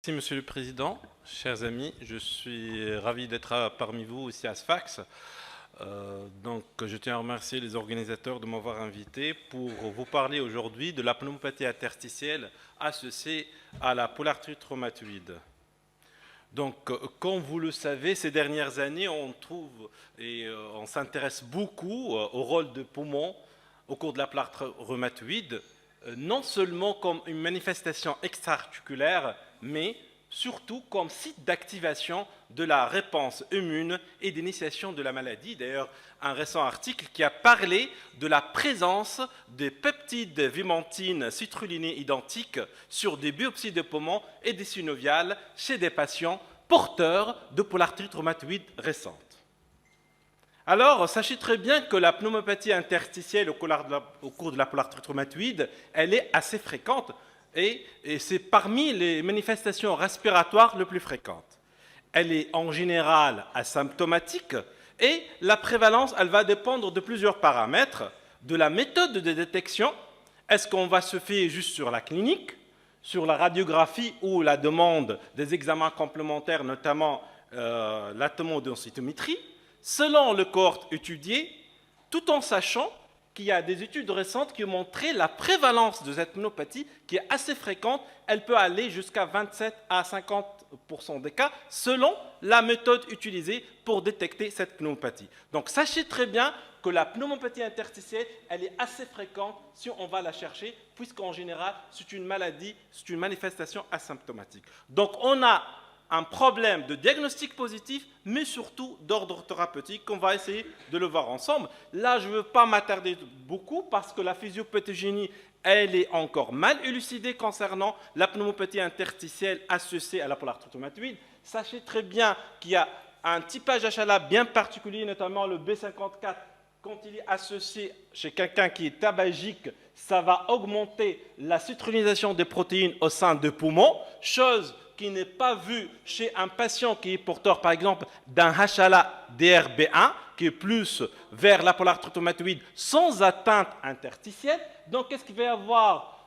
Merci Monsieur le Président, chers amis, je suis ravi d'être parmi vous ici à Sfax. Je tiens à remercier les organisateurs de m'avoir invité pour vous parler aujourd'hui de la pneumopathie interstitielle associée à la polyarthrite rhumatoïde. Comme vous le savez, ces dernières années, on trouve et on s'intéresse beaucoup au rôle de poumon au cours de la polyarthrite rhumatoïde, non seulement comme une manifestation extra-articulaire, mais surtout comme site d'activation de la réponse immune et d'initiation de la maladie. D'ailleurs, un récent article qui a parlé de la présence des peptides vimentines citrulinées identiques sur des biopsies de poumons et des synoviales chez des patients porteurs de polyarthrite rhumatoïde récente. Alors, sachez très bien que la pneumopathie interstitielle au cours de la polyarthrite rhumatoïde, elle est assez fréquente et c'est parmi les manifestations respiratoires les plus fréquentes. Elle est en général asymptomatique et la prévalence, elle va dépendre de plusieurs paramètres, de la méthode de détection. Est-ce qu'on va se fier juste sur la clinique, sur la radiographie ou la demande des examens complémentaires, notamment la tomodensitométrie, selon le cohorte étudié, tout en sachant qu'il y a des études récentes qui ont montré la prévalence de cette pneumopathie qui est assez fréquente. Elle peut aller jusqu'à 27 à 50% des cas selon la méthode utilisée pour détecter cette pneumopathie. Donc sachez très bien que la pneumopathie interstitielle, elle est assez fréquente si on va la chercher, puisqu'en général, c'est une maladie, c'est une manifestation asymptomatique. Donc on a un problème de diagnostic positif, mais surtout d'ordre thérapeutique, qu'on va essayer de le voir ensemble. Là, je ne veux pas m'attarder beaucoup parce que la physiopathogénie, elle est encore mal élucidée concernant la pneumopathie interstitielle associée à la polyarthrite rhumatoïde. Sachez très bien qu'il y a un typage HLA bien particulier, notamment le B54, quand il est associé chez quelqu'un qui est tabagique, ça va augmenter la citrinisation des protéines au sein des poumons, chose qui n'est pas vu chez un patient qui est porteur, par exemple, d'un HLA-DRB1, qui est plus vers la polyarthrite rhumatoïde sans atteinte interstitielle. Donc, qu'est-ce qu'il va y avoir?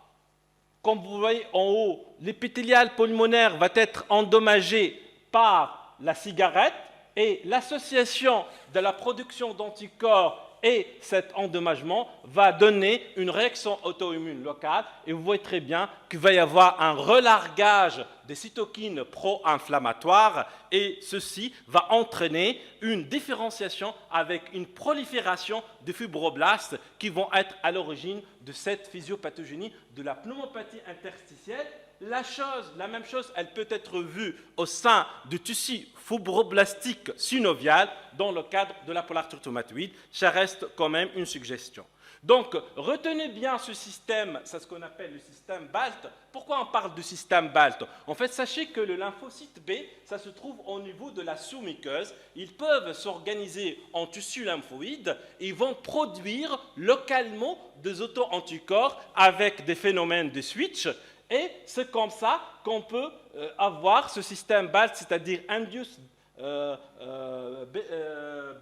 Comme vous voyez en haut, l'épithélial pulmonaire va être endommagé par la cigarette et l'association de la production d'anticorps et cet endommagement va donner une réaction auto-immune locale et vous voyez très bien qu'il va y avoir un relargage des cytokines pro-inflammatoires et ceci va entraîner une différenciation avec une prolifération de fibroblastes qui vont être à l'origine de cette physiopathogénie de la pneumopathie interstitielle. La même chose, elle peut être vue au sein du tissu fibroblastique synovial dans le cadre de la polyarthrite rhumatoïde. Ça reste quand même une suggestion. Donc, retenez bien ce système, c'est ce qu'on appelle le système BALT. Pourquoi on parle du système BALT? En fait, sachez que le lymphocyte B, ça se trouve au niveau de la sous-muqueuse. Ils peuvent s'organiser en tissu lymphoïde et ils vont produire localement des auto-anticorps avec des phénomènes de switch. Et c'est comme ça qu'on peut avoir ce système BALT, c'est-à-dire induced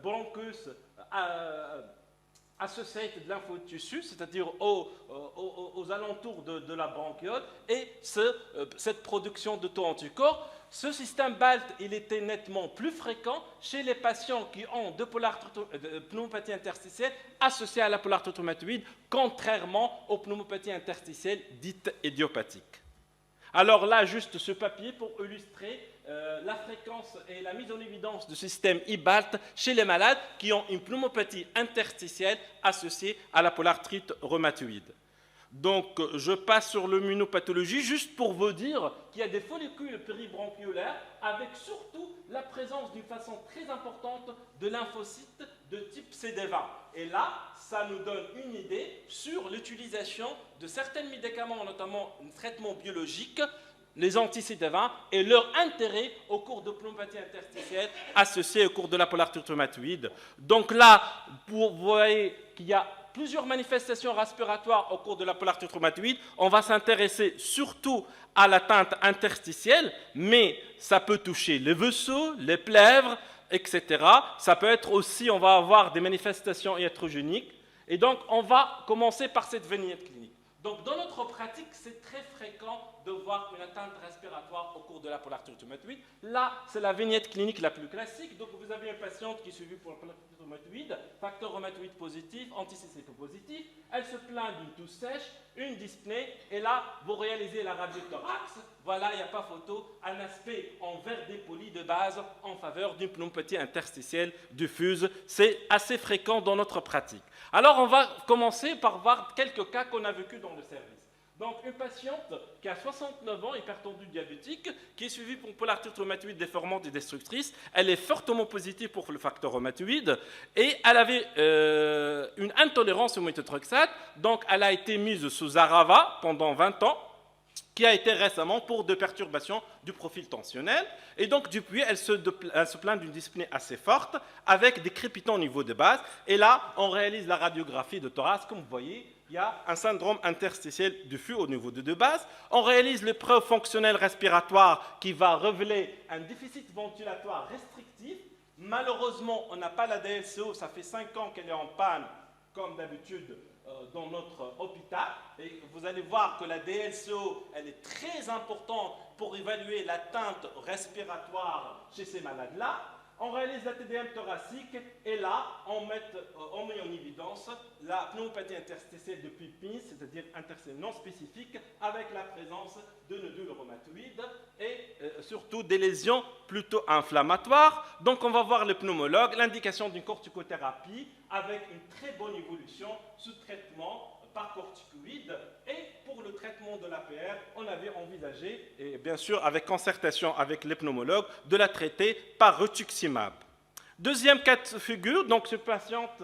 bronchus associated lymphotissus, c'est-à-dire aux alentours de la bronchiole, et cette production d'auto-anticorps. Ce système BALT, il était nettement plus fréquent chez les patients qui ont de pneumopathie interstitielle associée à la polyarthrite rhumatoïde, contrairement aux pneumopathies interstitielles dites idiopathiques. Alors là, juste ce papier pour illustrer la fréquence et la mise en évidence du système IBALT chez les malades qui ont une pneumopathie interstitielle associée à la polyarthrite rhumatoïde. Donc, je passe sur l'immunopathologie juste pour vous dire qu'il y a des follicules péribronchiolaires avec surtout la présence d'une façon très importante de lymphocytes de type CD20. Et là, ça nous donne une idée sur l'utilisation de certains médicaments, notamment un traitement biologique, les anti-CD20 et leur intérêt au cours de pneumopathie interstitielle associée au cours de la polyarthrite rhumatoïde. Donc là, vous voyez qu'il y a plusieurs manifestations respiratoires au cours de la polyarthrite rhumatoïde. On va s'intéresser surtout à l'atteinte interstitielle, mais ça peut toucher les vaisseaux, les plèvres, etc. Ça peut être aussi, on va avoir des manifestations iatrogéniques. Et donc, on va commencer par cette vignette clinique. Donc, dans notre pratique, c'est très fréquent de voir une atteinte respiratoire au cours de la polarité rhumatoïde. Là, c'est la vignette clinique la plus classique. Donc, vous avez une patiente qui est suivie pour la polarité rhumatoïde, facteur rhumatoïde positif, anti-CCP positif. Elle se plaint d'une toux sèche, une dyspnée, et là, vous réalisez la radiothorax. Voilà, il n'y a pas photo, un aspect en verre dépoli de base en faveur d'une pneumopathie interstitielle diffuse. C'est assez fréquent dans notre pratique. Alors, on va commencer par voir quelques cas qu'on a vécu dans le service. Donc, une patiente qui a 69 ans, hypertendue diabétique, qui est suivie pour polarité rhumatoïde déformante et destructrice. Elle est fortement positive pour le facteur rhumatoïde et elle avait une intolérance au méthotrexate. Donc, elle a été mise sous Arava pendant 20 ans, qui a été récemment pour de perturbations du profil tensionnel. Et donc, depuis, elle se plaint d'une dyspnée assez forte, avec des crépitants au niveau de base. Et là, on réalise la radiographie de thorax. Comme vous voyez, il y a un syndrome interstitiel diffus au niveau de base. On réalise l'épreuve fonctionnelle respiratoire qui va révéler un déficit ventilatoire restrictif. Malheureusement, on n'a pas la DLCO. Ça fait 5 ans qu'elle est en panne, comme d'habitude, dans notre hôpital. Et vous allez voir que la DLCO, elle est très importante pour évaluer l'atteinte respiratoire chez ces malades-là. On réalise la TDM thoracique et là, on met en évidence la pneumopathie interstitielle depuis PINS, c'est-à-dire interstitielle non spécifique, avec la présence de nodules rhumatoïdes et surtout des lésions plutôt inflammatoires. Donc, on va voir le pneumologue, l'indication d'une corticothérapie avec une très bonne évolution sous traitement par corticoïdes. Et pour le traitement de l'APR, on avait envisagé, et bien sûr avec concertation avec les pneumologues, de la traiter par rituximab. Deuxième cas de figure, donc cette patiente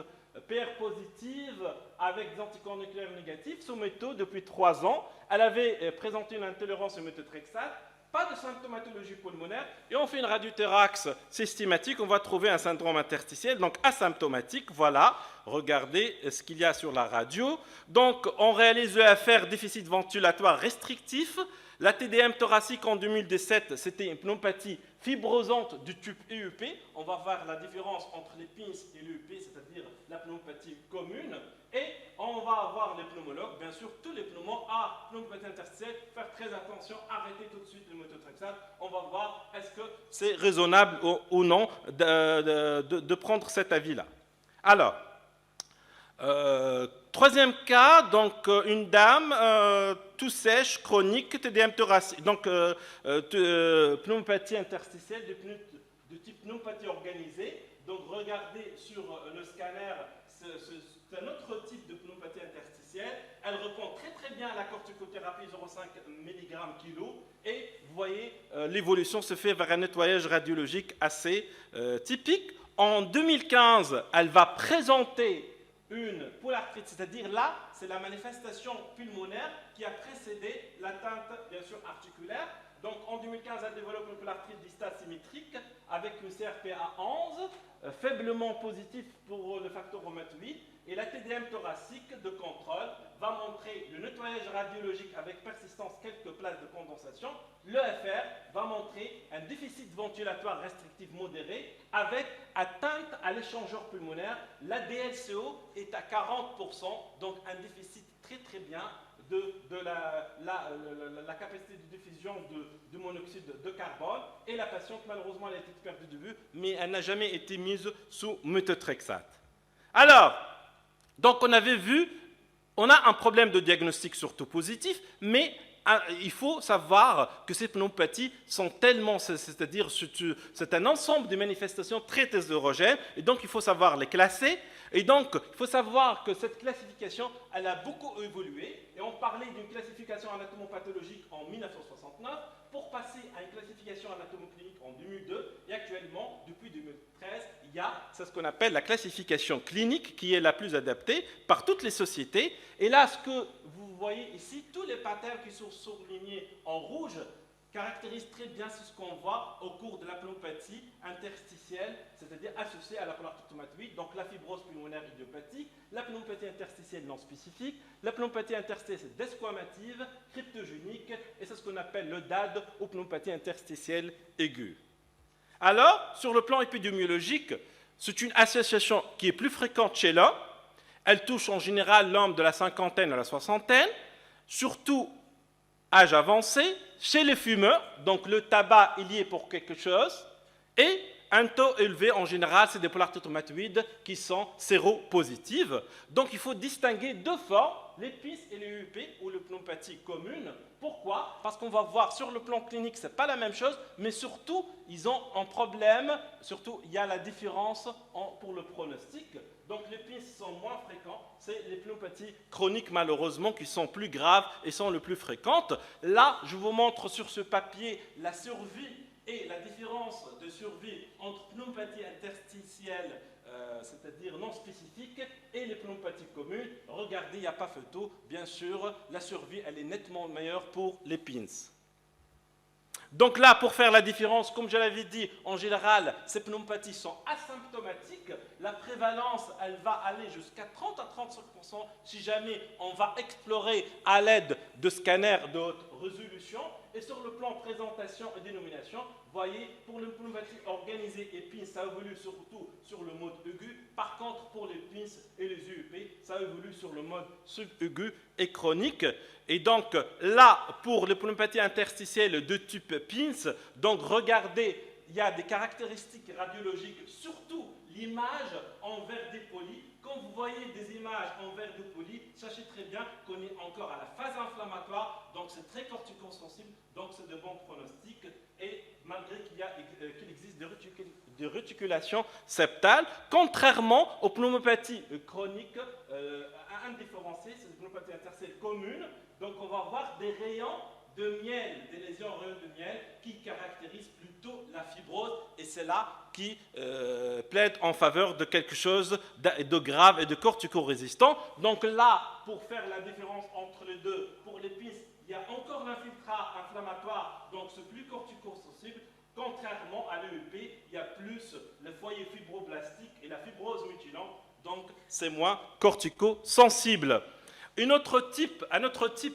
PR positive avec des anticorps nucléaires négatifs sous métaux depuis 3 ans. Elle avait présenté une intolérance au méthotrexate, pas de symptomatologie pulmonaire, et on fait une radiothorax systématique, on va trouver un syndrome interstitiel, donc asymptomatique. Voilà, regardez ce qu'il y a sur la radio. Donc, on réalise l'EFR déficit ventilatoire restrictif. La TDM thoracique en 2017, c'était une pneumopathie fibrosante du tube EUP. On va voir la différence entre les PINS et l'EUP, c'est-à-dire la pneumopathie commune. Et on va avoir les pneumologues, bien sûr, tous les pneumos à pneumopathie interstitielle, faire très attention, arrêter tout de suite le méthotrexate. On va voir est-ce que c'est raisonnable ou non de prendre cet avis-là. Alors, troisième cas, donc une dame tout sèche, chronique, TDM thoracique, donc pneumopathie interstitielle de type pneumopathie organisée. Donc regardez sur le scanner, c'est un autre type de pneumopathie interstitielle. Elle répond très très bien à la corticothérapie 0,5 mg kg et vous voyez l'évolution se fait vers un nettoyage radiologique assez typique. En 2015, elle va présenter une polartrite, c'est-à-dire là, c'est la manifestation pulmonaire qui a précédé l'atteinte, bien sûr, articulaire. Donc, en 2015, elle développe une polartrite distale symétrique avec une CRPA 11, faiblement positif pour le facteur rhumatoïde. Et la TDM thoracique de contrôle va montrer le nettoyage radiologique avec persistance quelques places de condensation. L'EFR va montrer un déficit ventilatoire restrictif modéré avec atteinte à l'échangeur pulmonaire. La DLCO est à 40%, donc un déficit très très bien de la capacité de diffusion de monoxyde de carbone. Et la patiente, malheureusement, elle a été perdue de vue, mais elle n'a jamais été mise sous méthotrexate. Alors, donc on avait vu, on a un problème de diagnostic surtout positif, mais il faut savoir que ces pneumopathies sont tellement, c'est-à-dire c'est un ensemble de manifestations très hétérogènes, et donc il faut savoir les classer. Et donc, il faut savoir que cette classification, elle a beaucoup évolué, et on parlait d'une classification anatomopathologique en 1969 pour passer à une classification anatomoclinique en 2002, et actuellement, depuis 2013, il y a ce qu'on appelle la classification clinique qui est la plus adaptée par toutes les sociétés. Et là, ce que vous voyez ici, tous les patterns qui sont soulignés en rouge caractérisent très bien ce qu'on voit au cours de la pneumopathie interstitielle, c'est-à-dire associée à la polarité rhumatoïde, donc la fibrose pulmonaire idiopathique, la pneumopathie interstitielle non spécifique, la pneumopathie interstitielle desquamative, cryptogénique, et c'est ce qu'on appelle le DAD ou pneumopathie interstitielle aiguë. Alors, sur le plan épidémiologique, c'est une association qui est plus fréquente chez l'homme. Elle touche en général l'homme de la cinquantaine à la soixantaine, surtout âge avancé, chez les fumeurs, donc le tabac il y est pour quelque chose, et un taux élevé en général, c'est des polarité rhumatoïdes qui sont séropositives. Donc il faut distinguer deux formes, les PINS et les UEP, ou le pneumopathie commune. Pourquoi? Parce qu'on va voir sur le plan clinique, ce n'est pas la même chose, mais surtout, ils ont un problème, surtout il y a la différence pour le pronostic. Donc les PINS sont moins fréquents, c'est les pneumopathies chroniques malheureusement qui sont plus graves et sont les plus fréquentes. Là, je vous montre sur ce papier la survie et la différence de survie entre pneumopathie interstitielle, c'est-à-dire non spécifique, et les pneumopathies communes. Regardez, il n'y a pas photo, bien sûr, la survie elle est nettement meilleure pour les PINS. Donc là, pour faire la différence, comme je l'avais dit, en général, ces pneumopathies sont asymptomatiques. La prévalence, elle va aller jusqu'à 30 à 35% si jamais on va explorer à l'aide de scanners de haute résolution. Et sur le plan présentation et dénomination, vous voyez, pour les pneumopathies organisées et PINS, ça évolue surtout sur le mode aigu. Par contre, pour les PINS et les UEP, ça évolue sur le mode subaigu et chronique. Et donc là, pour les pneumopathies interstitielles de type PINS, donc regardez, il y a des caractéristiques radiologiques, surtout l'image en verre dépoli. Quand vous voyez des images en verre dépoli, sachez très bien qu'on est encore à la phase inflammatoire, donc c'est très corticosensible, donc c'est de bons pronostics, et malgré qu'il existe des réticulations septales, contrairement aux pneumopathies chroniques indifférenciées, c'est des pneumopathies interstitielles communes, donc on va voir des rayons de miel, des lésions en rayons de miel qui caractérisent plutôt la fibrose, et c'est là qui plaide en faveur de quelque chose de grave et de corticorésistant. Donc là, pour faire la différence entre les deux, pour les PINS, il y a encore l'infiltrat inflammatoire, donc c'est plus corticosensible. Contrairement à l'EEP, il y a plus le foyer fibroblastique et la fibrose mutilante, donc c'est moins corticosensible. Un autre type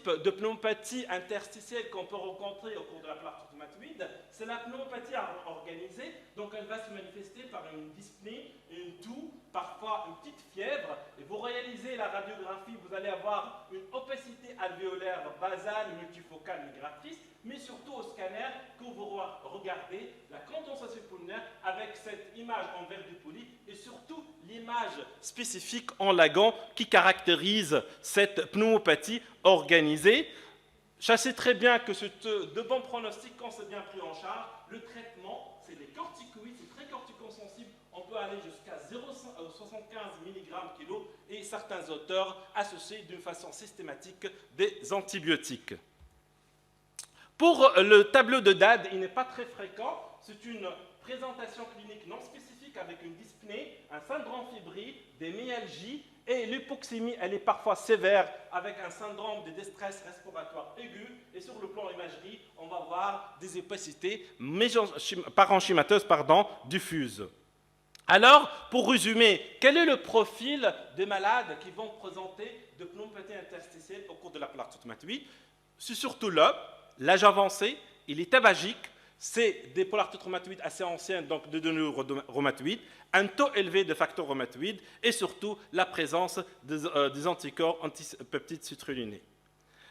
de pneumopathie interstitielle qu'on peut rencontrer au cours de la polarité rhumatoïde, c'est la pneumopathie organisée. Donc elle va se manifester par une dyspnée, une toux, parfois une petite fièvre. Et vous réalisez la radiographie, vous allez avoir une opacité alvéolaire basale multifocale migratrice, mais surtout au scanner, que vous regardez la condensation pulmonaire avec cette image en verre dépoli et surtout l'image spécifique en lagon qui caractérise cette pneumopathie organisée. Sachez très bien que c'est de bons pronostics quand c'est bien pris en charge. Le traitement, c'est des corticoïdes, c'est très corticosensible. On peut aller jusqu'à 0,75 mg/kg et certains auteurs associent d'une façon systématique des antibiotiques. Pour le tableau de DAD, il n'est pas très fréquent. C'est une présentation clinique non spécifique avec une dyspnée, un syndrome fébrile, des myalgies, et l'hypoxémie, elle est parfois sévère avec un syndrome de déstress respiratoire aigu. Et sur le plan imagerie, on va voir des opacités parenchymateuses diffuses. Alors, pour résumer, quel est le profil des malades qui vont présenter de pneumopathie interstitielle au cours de la polarité rhumatoïde? C'est surtout l'âge avancé, il est tabagique, c'est des polarités rhumatoïdes assez anciennes, donc de données rhumatoïdes, un taux élevé de facteurs rhumatoïdes et surtout la présence des anticorps antipeptides citrulinés.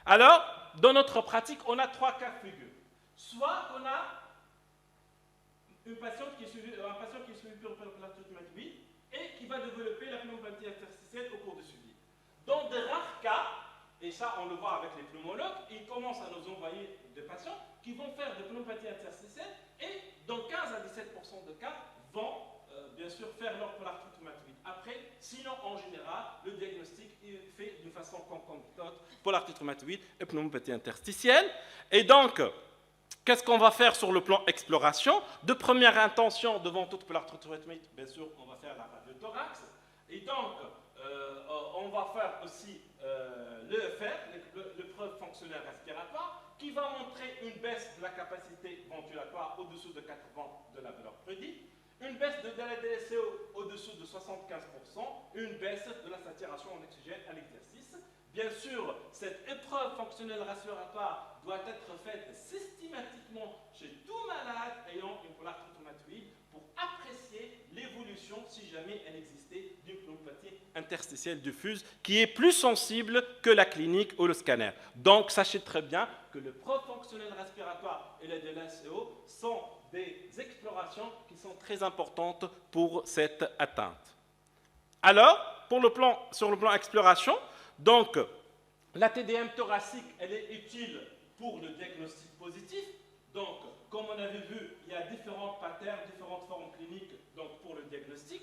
Alors, dans notre pratique, on a trois cas de figure. Soit on a un patient qui est suivi par la polarité rhumatoïde et qui va développer la pneumopathie interstitielle au cours du suivi. Dans de rares cas, et ça on le voit avec les pneumologues, ils commencent à nous envoyer des patients qui vont faire des pneumopathies interstitielles et dans 15 à 17% de cas vont bien sûr faire leur polarité rhumatoïde. Après, sinon en général, le diagnostic est fait d'une façon concomitante, polarité rhumatoïde et pneumopathie interstitielle. Et donc, qu'est-ce qu'on va faire sur le plan exploration? De première intention, devant toute polarité rhumatoïde, bien sûr, on va faire la radiothorax. Et donc, on va faire aussi l'EFR, l'épreuve fonctionnelle respiratoire, qui va montrer une baisse de la capacité ventilatoire au-dessous de 80 de la valeur prédite, une baisse de la DSCO au-dessous de 75%, une baisse de la saturation en oxygène à l'exercice. Bien sûr, cette épreuve fonctionnelle respiratoire doit être faite systématiquement chez tout malade ayant une polarité rhumatoïde pour apprécier l'évolution, si jamais elle existait, d'une pneumopathie interstitielle. interstitielle diffuse qui est plus sensible que la clinique ou le scanner. Donc, sachez très bien que le prof fonctionnel respiratoire et le DLSO sont des explorations qui sont très importantes pour cette atteinte. Alors, sur le plan exploration, donc, la TDM thoracique, elle est utile pour le diagnostic positif. Donc, comme on avait vu, il y a différentes patterns, différentes formes cliniques donc, pour le diagnostic.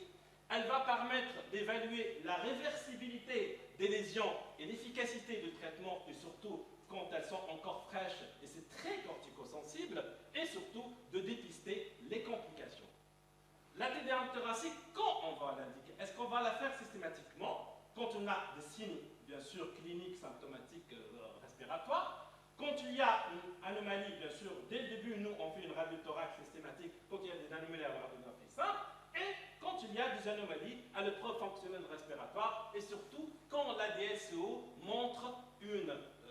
Elle va permettre d'évaluer la réversibilité des lésions et l'efficacité du traitement, et surtout quand elles sont encore fraîches, et c'est très corticosensible, et surtout de dépister les complications. La TDM thoracique, quand on va l'indiquer? Est-ce qu'on va la faire systématiquement quand on a des signes, bien sûr, cliniques, symptomatiques, respiratoires? Quand il y a une anomalie, bien sûr, dès le début, nous, on fait une radiothorax systématique quand il y a des anomalies à la radiographie simple, et quand il y a des anomalies à l'épreuve fonctionnelle respiratoire, et surtout quand la DSO montre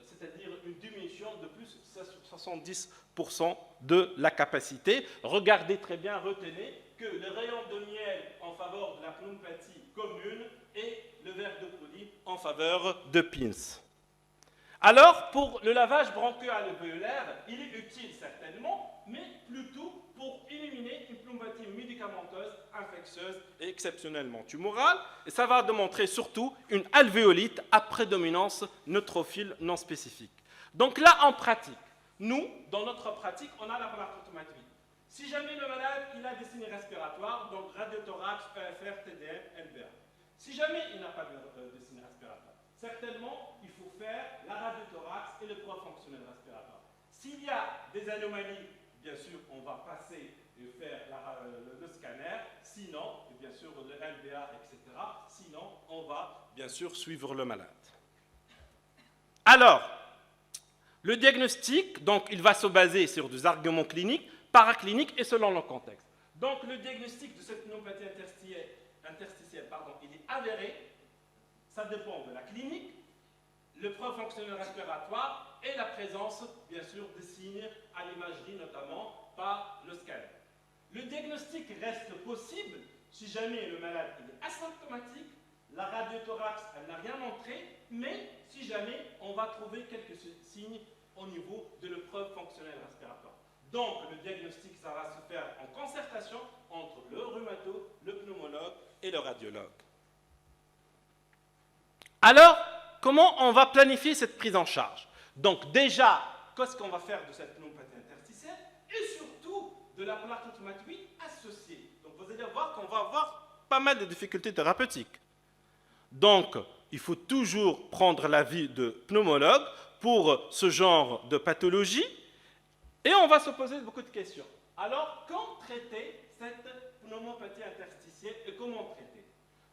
c'est-à-dire une diminution de plus de 70% de la capacité. Regardez très bien, retenez que le rayon de miel en faveur de la pneumopathie commune et le verre de Pauli en faveur de Pins. Alors, pour le lavage broncho-alvéolaire, il est utile certainement, mais plutôt pour éliminer une pneumopathie médicamenteuse, infectieuse et exceptionnellement tumorale. Et ça va démontrer surtout une alvéolite à prédominance neutrophile non spécifique. Donc là, en pratique, nous, dans notre pratique, on a la polartotomatorie. Si jamais le malade il a des signes respiratoires, donc radiothorax, EFR, TDM, LVA. Si jamais il n'a pas de signes respiratoires, certainement, il faut faire la radiothorax et le prof fonctionnel respiratoire. S'il y a des anomalies, bien sûr, on va passer et faire le scanner, sinon, et bien sûr, le LVA, etc. Sinon, on va, bien sûr, suivre le malade. Alors, le diagnostic, donc, il va se baser sur des arguments cliniques, paracliniques et selon le contexte. Donc, le diagnostic de cette pneumopathie interstitielle, il est avéré. Ça dépend de la clinique, le prof fonctionnel respiratoire et la présence, bien sûr, des signes à l'imagerie, notamment par le scanner. Le diagnostic reste possible si jamais le malade est asymptomatique, la radiothorax, elle n'a rien montré, mais si jamais on va trouver quelques signes au niveau de l'épreuve fonctionnelle respiratoire. Donc, le diagnostic, ça va se faire en concertation entre le rhumato, le pneumologue et le radiologue. Alors, comment on va planifier cette prise en charge? Donc déjà, qu'est-ce qu'on va faire de cette pneumopathie interstitielle et surtout de la polartotomatorie associée. Donc vous allez voir qu'on va avoir pas mal de difficultés thérapeutiques. Donc, il faut toujours prendre l'avis de pneumologue pour ce genre de pathologie et on va se poser beaucoup de questions. Alors, quand traiter cette pneumopathie interstitielle et comment traiter?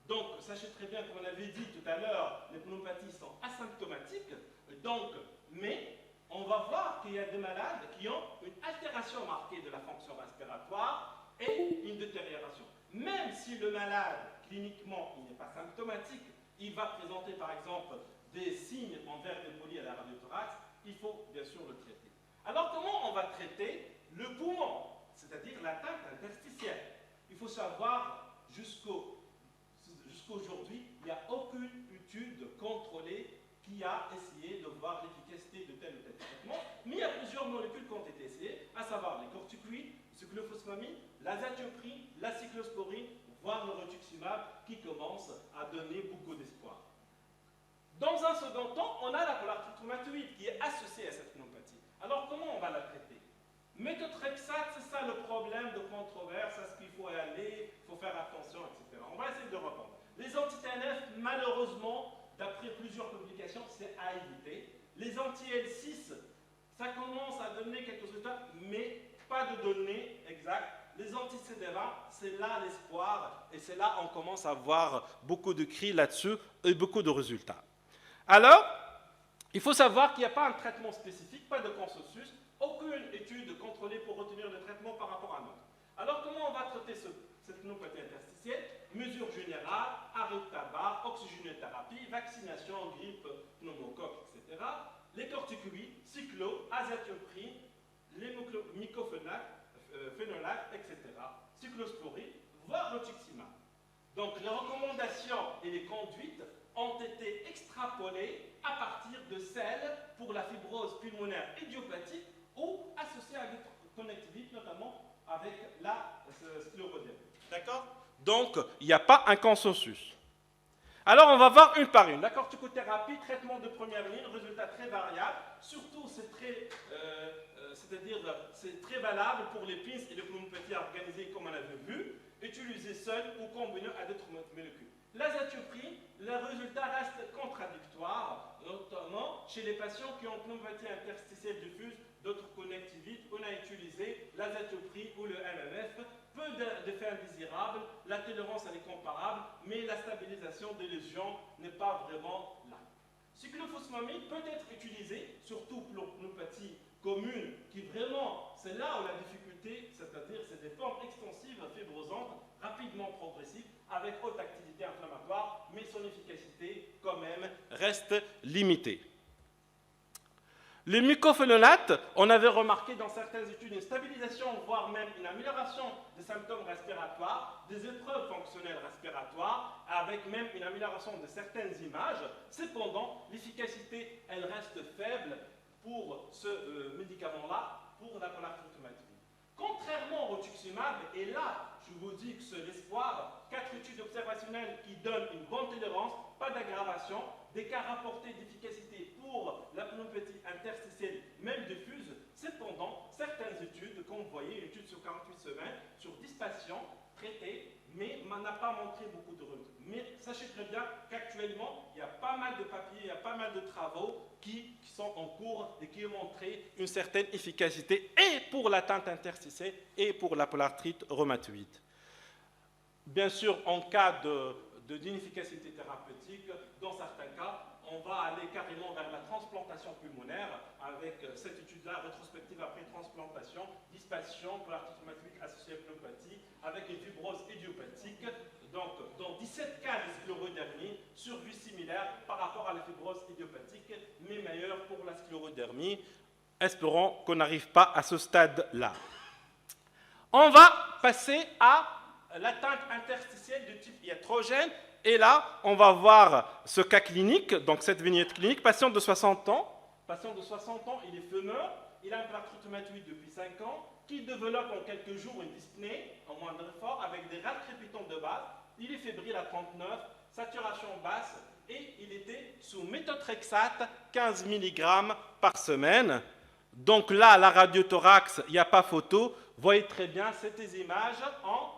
Donc, sachez très bien, comme on avait dit tout à l'heure, les pneumopathies sont asymptomatiques, donc, mais on va voir qu'il y a des malades qui ont une altération marquée de la fonction respiratoire et une détérioration. Même si le malade, cliniquement, il n'est pas symptomatique, il va présenter par exemple des signes en verre de Pauli à la radiothorax, il faut bien sûr le traiter. Alors, comment on va traiter le poumon, c'est-à-dire l'atteinte interstitielle? Il faut savoir jusqu'aujourd'hui, il n'y a aucune étude contrôlée qui a essayé de voir l'efficacité de tel ou tel traitement, mais il y a plusieurs molécules qui ont été essayées, à savoir les corticoïdes, le cyclophosphamide, l'azatioprine, la cyclosporine, voire le rituximab, qui commencent à donner beaucoup d'espoir. Dans un second temps, on a la polartotomatoïde qui est associée à cette pneumopathie. Alors, comment on va la traiter? Méthotrexate, c'est ça le problème de controverse, est-ce qu'il faut y aller, il faut faire attention, etc. On va essayer de répondre. Les anti-TNF, malheureusement, d'après plusieurs publications, c'est à éviter. Les anti-L6, ça commence à donner quelques résultats, mais pas de données exactes. Les anti-CD20, c'est là l'espoir, et c'est là on commence à voir beaucoup de cris là-dessus et beaucoup de résultats. Alors, il faut savoir qu'il n'y a pas un traitement spécifique, pas de consensus, aucune étude contrôlée pour retenir le traitement par rapport à un autre. Alors, comment on va traiter cette pneumopathie interstitielle? Mesures générales, arrêt de tabac, oxygénothérapie, vaccination, grippe, pneumocoque, etc. Les corticoïdes, cyclo, azatioprine, les mycophénolac, etc. Cyclosporine, voire rituximab. Donc, les recommandations et les conduites été extrapolées à partir de celles pour la fibrose pulmonaire idiopathique ou associée à l'électroconnectivité, notamment avec la sclérodermie. D'accord? Donc, il n'y a pas un consensus. Alors, on va voir une par une. La corticothérapie, traitement de première ligne, résultat très variable. Surtout, c'est très valable pour les PINS et les pneumopathies organisées, comme on avait vu, utilisées seules ou combinées à d'autres molécules. L'azathioprine, les résultats restent contradictoires, notamment chez les patients qui ont pneumopathie interstitielle diffuse, d'autres connectivites. On a utilisé l'azathioprine ou le MMF. Peu d'effets indésirables, la tolérance elle est comparable, mais la stabilisation des lésions n'est pas vraiment là. Cyclophosphamide peut être utilisé, surtout pour l'pneumopathie commune, qui vraiment, c'est là où la difficulté, c'est-à-dire c'est des formes extensives fibrosantes, rapidement progressives, avec haute activité inflammatoire, mais son efficacité, quand même, reste limitée. Les mycophénonates, on avait remarqué dans certaines études une stabilisation, voire même une amélioration des symptômes respiratoires, des épreuves fonctionnelles respiratoires, avec même une amélioration de certaines images. Cependant, l'efficacité, elle reste faible pour ce médicament-là, pour la polarité automatique. Contrairement au rituximab, et là, je vous dis que c'est l'espoir, 4 études observationnelles qui donnent une bonne tolérance, pas d'aggravation, des cas rapportés d'efficacité pour la pneumopathie interstitielle, même diffuse. Cependant, certaines études, comme vous voyez, une étude sur 48 semaines, sur 10 patients traités, mais n'a pas montré beaucoup de résultats. Mais sachez très bien qu'actuellement, il y a pas mal de papiers, il y a pas mal de travaux qui sont en cours et qui ont montré une certaine efficacité et pour l'atteinte interstitielle et pour la polarthrite rhumatoïde. Bien sûr, en cas d'inefficacité thérapeutique, dans certains cas, on va aller carrément vers la transplantation pulmonaire avec cette étude-là, rétrospective après transplantation, 10 patients pour l'arthrite rhumatoïde associée à pneumopathie avec une fibrose idiopathique. Donc, dans 17 cas de sclérodermie, survie similaire par rapport à la fibrose idiopathique, mais meilleure pour la sclérodermie. Espérons qu'on n'arrive pas à ce stade-là. On va passer à l'atteinte interstitielle de type iatrogène. Et là, on va voir ce cas clinique, donc cette vignette clinique, patient de 60 ans. Patient de 60 ans, il est fumeur, il a un polarthrite rhumatoïde depuis 5 ans, qui développe en quelques jours une dyspnée, en moindre effort, avec des râles crépitants de base. Il est fébrile à 39, saturation basse, et il était sous méthotrexate, 15 mg par semaine. Donc là, la radiothorax, il n'y a pas photo. Vous voyez très bien ces images en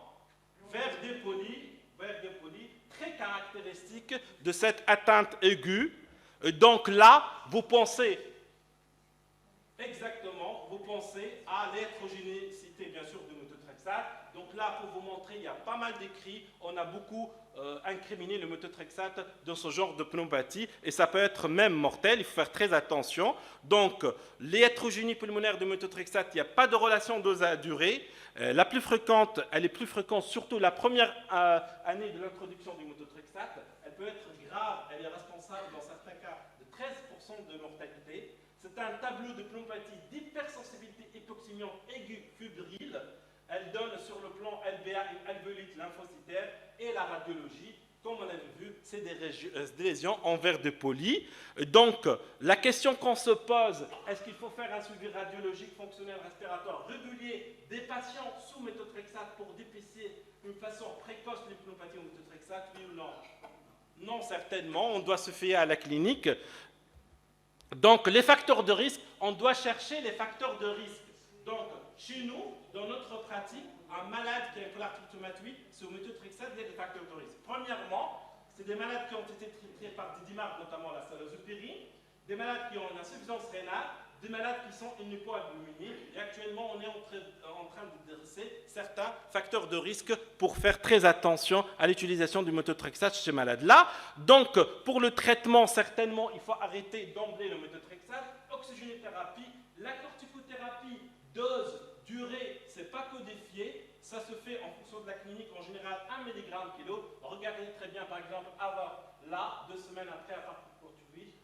vert dépoli, très caractéristique de cette atteinte aiguë. Donc là, vous pensez exactement, vous pensez à l'hétérogénéité, bien sûr, de méthotrexate. Donc là, pour vous montrer, il y a pas mal d'écrits. On a beaucoup incriminé le méthotrexate dans ce genre de pneumopathie et ça peut être même mortel. Il faut faire très attention. Donc, l'hétérogénie pulmonaire de méthotrexate, il n'y a pas de relation dose à durée. La plus fréquente, elle est plus fréquente surtout la première année de l'introduction du méthotrexate. Elle peut être grave, elle est responsable dans certains cas de 13% de mortalité. C'est un tableau de pneumopathie d'hypersensibilité hypoxémiante aiguë fébrile. Elle donne sur le plan LBA une alvéolite lymphocytaire et la radiologie. Comme on avait vu, c'est des lésions en verre de poli. Donc, la question qu'on se pose, est-ce qu'il faut faire un suivi radiologique fonctionnel respiratoire régulier des patients sous méthotrexate pour dépister d'une façon précoce les pneumopathies au méthotrexate, oui ou non? Non, certainement. On doit se fier à la clinique. Donc, les facteurs de risque, on doit chercher les facteurs de risque. Donc, chez nous, dans notre pratique, un malade qui a une polarthrite rhumatoïde, sous méthotrexate, il y a des facteurs de risque. Premièrement, c'est des malades qui ont été traités par des DIMAR, notamment la salazopyrine, des malades qui ont une insuffisance rénale, des malades qui sont hypoalbuminés. Et actuellement, on est en train de dresser certains facteurs de risque pour faire très attention à l'utilisation du méthotrexate chez ces malades-là. Donc, pour le traitement, certainement, il faut arrêter d'emblée le méthotrexate. Oxygénothérapie, la corticothérapie, dose, durée, ce n'est pas codifié. Ça se fait en fonction de la clinique, en général 1 mg kilo. Regardez très bien, par exemple, avoir là, 2 semaines après, à partir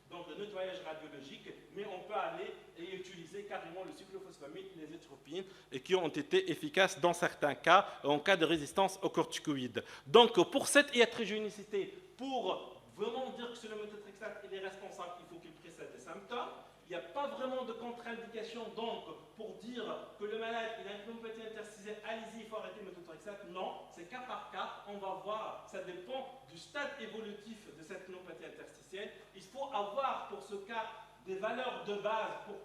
donc le nettoyage radiologique, mais on peut aller et utiliser carrément le cyclophosphamide, les atropines, et qui ont été efficaces dans certains cas, en cas de résistance aux corticoïdes. Donc pour cette hétérogénéité, pour vraiment dire que c'est le méthotrexate il est responsable, il faut qu'il précède des symptômes. Il n'y a pas vraiment de contre-indication donc pour dire que le malade il a une pneumopathie interstitielle, allez-y, il faut arrêter le méthotrexate. Non, c'est cas par cas, on va voir, ça dépend du stade évolutif de cette pneumopathie interstitielle. Il faut avoir pour ce cas des valeurs de base pour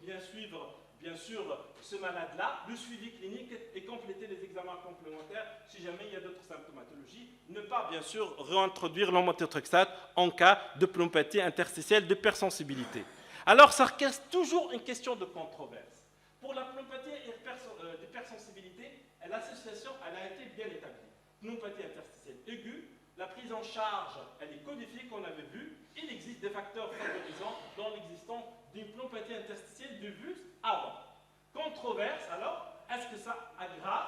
bien suivre, bien sûr, ce malade-là, le suivi clinique et compléter les examens complémentaires si jamais il y a d'autres symptomatologies. Ne pas, bien sûr, réintroduire l'méthotrexate en cas de pneumopathie interstitielle d'hypersensibilité. Alors, ça reste toujours une question de controverse. Pour la pneumopathie d'hypersensibilité, l'association elle a été bien établie. Pneumopathie interstitielle aiguë, la prise en charge, elle est codifiée, qu'on avait vu. Il existe des facteurs favorisants dans l'existence d'une pneumopathie interstitielle diffuse avant. Controverse, alors, est-ce que ça aggrave?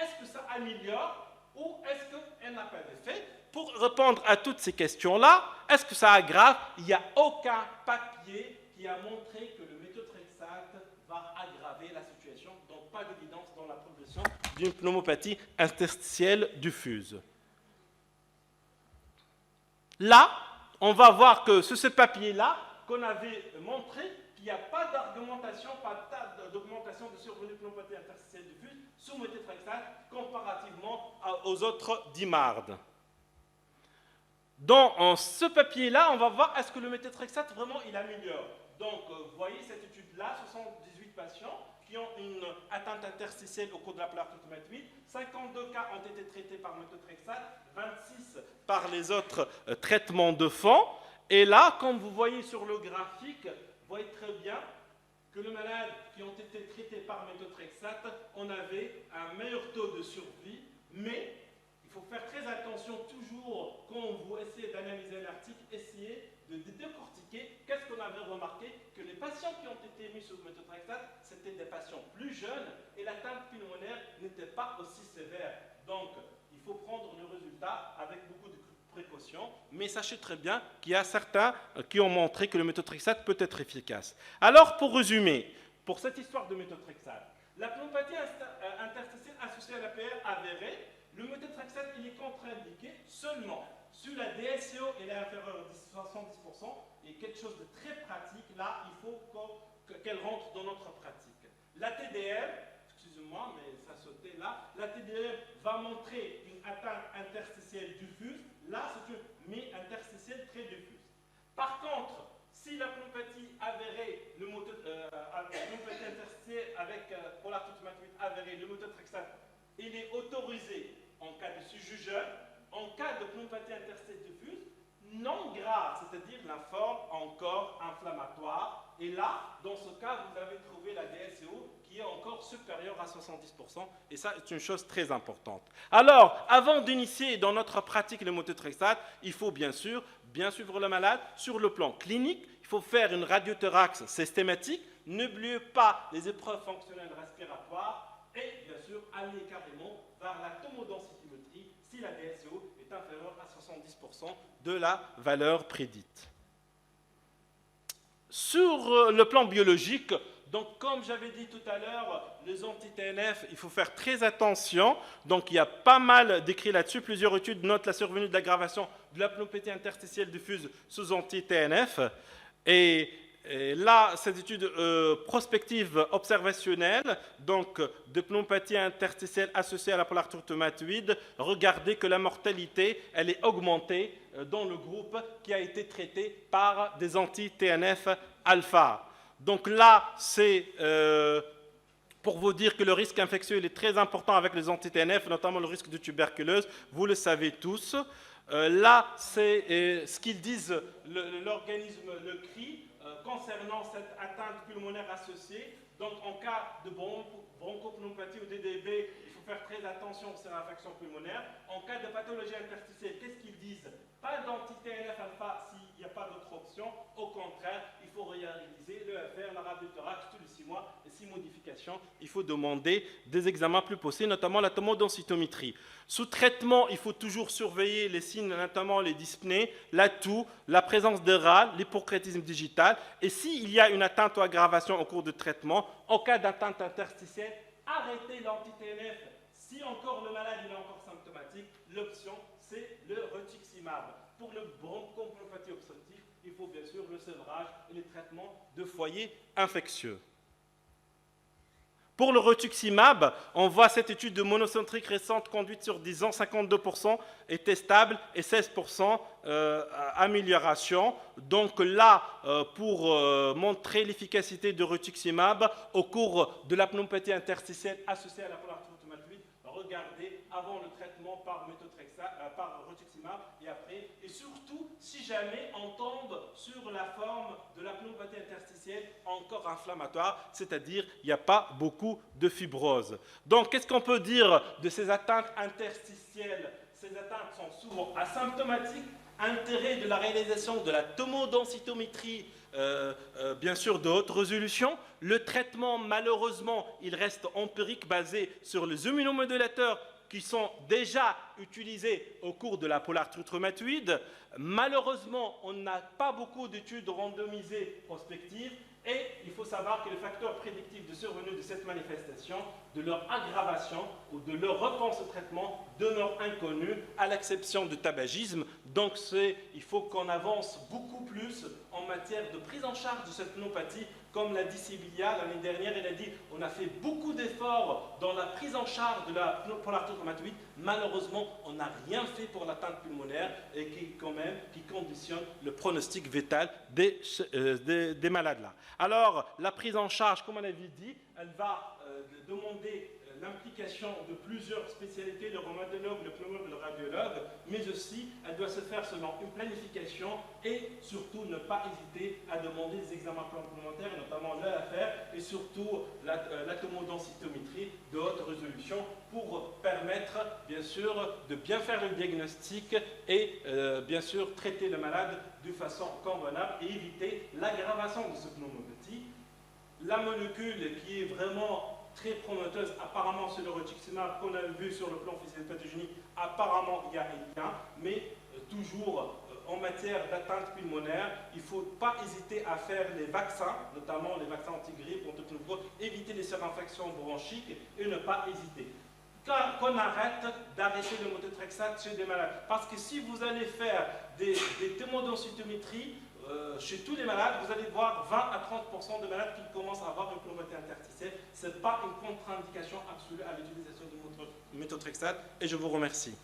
Est-ce que ça améliore? Ou est-ce qu'elle n'a pas d'effet? Pour répondre à toutes ces questions-là, est-ce que ça aggrave? Il n'y a aucun papier qui a montré que le méthotrexate va aggraver la situation. Donc, pas d'évidence dans la progression d'une pneumopathie interstitielle diffuse. Là, on va voir que sur ce papier-là, qu'on avait montré qu'il n'y a pas d'argumentation, pas d'augmentation de survenue de pneumopathie interstitielle diffuse sous méthotrexate comparativement aux autres DIMARD. Dans ce papier-là, on va voir est-ce que le méthotrexate vraiment il améliore. Donc, vous voyez cette étude-là, 78 patients qui ont une atteinte interstitielle au cours de la plaque rhumatoïde. 52 cas ont été traités par méthotrexate, 26 par les autres traitements de fond. Et là, comme vous voyez sur le graphique, vous voyez très bien que les malades qui ont été traités par méthotrexate, on avait un meilleur taux de survie, mais il faut faire très attention toujours quand vous essayez d'analyser l'article, essayez de décortiquer qu'est-ce qu'on avait remarqué, que les patients qui ont été mis sous méthotrexate, c'était des patients plus jeunes et l'atteinte pulmonaire n'était pas aussi sévère. Donc, il faut prendre le résultat avec beaucoup de précautions, mais sachez très bien qu'il y a certains qui ont montré que le méthotrexate peut être efficace. Alors, pour résumer, pour cette histoire de méthotrexate, la pneumopathie interstitielle associée à l'APR avérée, le méthotrexate il est contre-indiqué seulement sur la DSCO elle est inférieure à 70%, et quelque chose de très pratique, là, il faut qu'elle rentre dans notre pratique. La TDR, excusez-moi, mais ça sautait là, la TDR va montrer une atteinte interstitielle diffuse, là, c'est une mi-interstitielle très diffuse. Par contre, si la pneumopathie avérée, pneumopathie interstitielle avec polartite rhumatoïde avérée, le méthotrexate, il est autorisé en cas de sujet jeune, en cas de pneumopathie interstitielle diffuse, non grave, c'est-à-dire la forme encore inflammatoire. Et là, dans ce cas, vous avez trouvé la DSCO qui est encore supérieure à 70%. Et ça, c'est une chose très importante. Alors, avant d'initier dans notre pratique le méthotrexate, il faut bien sûr bien suivre le malade sur le plan clinique. Il faut faire une radiothorax systématique. N'oubliez pas les épreuves fonctionnelles respiratoires. Et bien sûr, aller carrément vers la tomodensitométrie si la DSCO est inférieure à 70% de la valeur prédite. Sur le plan biologique, donc comme j'avais dit tout à l'heure, les anti-TNF, il faut faire très attention. Donc il y a pas mal d'écrits là-dessus. Plusieurs études notent la survenue de l'aggravation de la pneumopathie interstitielle diffuse sous anti-TNF. Et là, cette étude prospective observationnelle, donc de pneumopathie interstitielle associée à la polarite rhumatoïde, regardez que la mortalité, elle est augmentée dans le groupe qui a été traité par des anti-TNF alpha. Donc là, c'est pour vous dire que le risque infectieux il est très important avec les anti-TNF, notamment le risque de tuberculose, vous le savez tous. Là, c'est ce qu'ils disent, l'organisme le CRI, concernant cette atteinte pulmonaire associée. Donc, en cas de bronchopneumopathie ou DDB, il faut faire très attention aux infections pulmonaires. En cas de pathologie interstitielle, qu'est-ce qu'ils disent? Pas d'anti-TNF alpha s'il n'y a pas d'autre option. Au contraire, il faut réaliser l'EFR, la radiothorax tous les 6 mois. Et 6 modifications, il faut demander des examens plus poussés, notamment la tomodensitométrie. Sous traitement, il faut toujours surveiller les signes, notamment les dyspnées, la toux, la présence de râles, l'hypocrétisme digital. Et s'il y a une atteinte ou aggravation au cours de traitement, en cas d'atteinte interstitielle, arrêtez l'anti-TNF. Si encore le malade est encore symptomatique, l'option c'est le rituximab. Pour le bronchopneumopathie obstructive, il faut bien sûr le sevrage et les traitements de foyers infectieux. Pour le rituximab, on voit cette étude de monocentrique récente conduite sur 10 ans, 52% était stable et 16% amélioration. Donc là, pour montrer l'efficacité de rituximab au cours de la pneumopathie interstitielle associée à la polarité rhumatoïde, regardez avant le traitement par rituximab et après, et surtout si jamais on tombe sur la forme de la pneumopathie interstitielle encore inflammatoire, c'est-à-dire il n'y a pas beaucoup de fibrose. Donc qu'est-ce qu'on peut dire de ces atteintes interstitielles? Ces atteintes sont souvent asymptomatiques. Intérêt de la réalisation de la tomodensitométrie, bien sûr de haute résolution. Le traitement, malheureusement, il reste empirique, basé sur les immunomodulateurs qui sont déjà utilisés au cours de la polarité rhumatoïde. Malheureusement, on n'a pas beaucoup d'études randomisées prospectives et il faut savoir que les facteurs prédictifs de survenue de cette manifestation, de leur aggravation ou de leur réponse au traitement demeurent inconnus à l'exception du tabagisme. Donc il faut qu'on avance beaucoup plus en matière de prise en charge de cette pneumopathie. Comme l'a dit Sibylla l'année dernière, elle a dit on a fait beaucoup d'efforts dans la prise en charge de la polarité rhumatoïde. Malheureusement, on n'a rien fait pour l'atteinte pulmonaire et qui conditionne le pronostic vital des malades là. Alors, la prise en charge, comme on l'avait dit, elle va demander l'implication de plusieurs spécialités, le rhumatologue, le pneumologue, le radiologue, mais aussi elle doit se faire selon une planification et surtout ne pas hésiter à demander des examens complémentaires, notamment l'EFR et surtout la tomodensitométrie de haute résolution pour permettre bien sûr de bien faire le diagnostic et bien sûr traiter le malade de façon convenable et éviter l'aggravation de ce pneumopathie. La molécule qui est vraiment très promoteuse, apparemment c'est le rituximab qu'on a vu sur le plan physiopathogénique, apparemment il y a rien, mais toujours en matière d'atteinte pulmonaire, il ne faut pas hésiter à faire les vaccins, notamment les vaccins anti-grippe, éviter les surinfections bronchiques et ne pas hésiter. Qu'on arrête d'arrêter le méthotrexate chez des malades. Parce que si vous allez faire des tomodensitométries, chez tous les malades, vous allez voir 20 à 30% de malades qui commencent à avoir une pneumopathie interstitielle. Ce n'est pas une contre-indication absolue à l'utilisation du méthotrexate et je vous remercie.